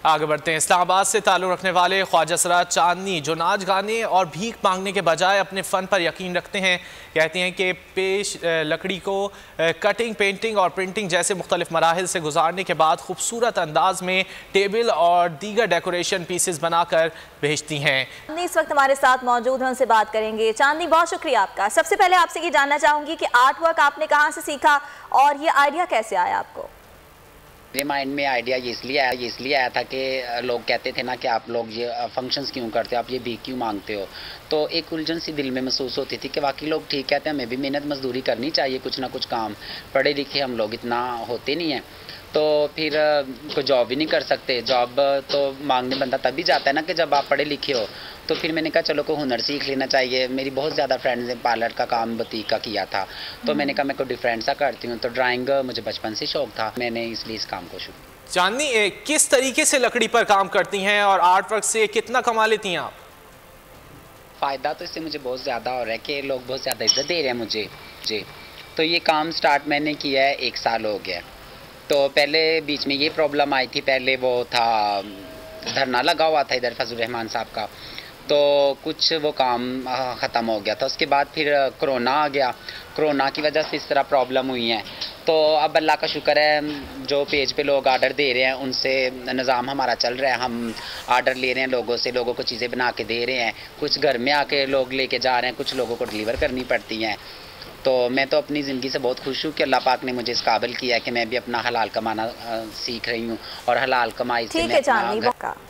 आगे बढ़ते हैं। इस्लामाबाद से ताल्लुक़ रखने वाले ख्वाजा सराज चांदनी, जो नाच गाने और भीख मांगने के बजाय अपने फ़न पर यकीन रखते हैं, कहते हैं कि पेश लकड़ी को कटिंग, पेंटिंग और प्रिंटिंग जैसे मुख्तलिफ मराहिल से गुजारने के बाद खूबसूरत अंदाज में टेबल और दीगर डेकोरेशन पीसेस बनाकर भेजती हैं। इस वक्त हमारे साथ मौजूद हैं, उनसे बात करेंगे। चांदनी, बहुत शुक्रिया आपका। सबसे पहले आपसे ये जानना चाहूँगी कि आर्ट वर्क आपने कहाँ से सीखा और ये आइडिया कैसे आया आपको? मेरे माइंड में आइडिया ये इसलिए आया था कि लोग कहते थे ना कि आप लोग ये फंक्शंस क्यों करते हो, आप ये भीख क्यों मांगते हो। तो एक उलझन सी दिल में महसूस होती थी कि वाकई लोग ठीक कहते हैं, हमें भी मेहनत मजदूरी करनी चाहिए, कुछ ना कुछ काम। पढ़े लिखे हम लोग इतना होते नहीं हैं, तो फिर कोई जॉब भी नहीं कर सकते। जॉब तो मांगने बंदा तभी जाता है ना कि जब आप पढ़े लिखे हो। तो फिर मैंने कहा चलो कोई हुनर सीख लेना चाहिए। मेरी बहुत ज़्यादा फ्रेंड्स ने पार्लर का काम, बुटीक का किया था, तो मैंने कहा मैं कोई डिफरेंट सा करती हूँ। तो ड्राइंग मुझे बचपन से शौक था, मैंने इसलिए इस काम को शुरू। चांदनी, किस तरीके से लकड़ी पर काम करती हैं और आर्ट वर्क से कितना कमा लेती हैं आप? फ़ायदा तो इससे मुझे बहुत ज़्यादा हो रहा है कि लोग बहुत ज़्यादा इज्जत दे रहे हैं मुझे जी। तो ये काम स्टार्ट मैंने किया है 1 साल हो गया। तो पहले बीच में ये प्रॉब्लम आई थी, पहले वो था धरना लगा हुआ था इधर फजल रहमान साहब का, तो कुछ वो काम ख़त्म हो गया था। उसके बाद फिर कोरोना आ गया, कोरोना की वजह से इस तरह प्रॉब्लम हुई है। तो अब अल्लाह का शुक्र है, जो पेज पे लोग आर्डर दे रहे हैं उनसे निज़ाम हमारा चल रहा है। हम आर्डर ले रहे हैं लोगों से, लोगों को चीज़ें बना के दे रहे हैं। कुछ घर में आके लोग लेके जा रहे हैं, कुछ लोगों को डिलीवर करनी पड़ती हैं। तो मैं तो अपनी ज़िंदगी से बहुत खुश हूँ कि अल्लाह पाक ने मुझे इस काबिल किया है कि मैं भी अपना हलाल कमाना सीख रही हूँ और हलाल कमाई से ठीक है चांदनी।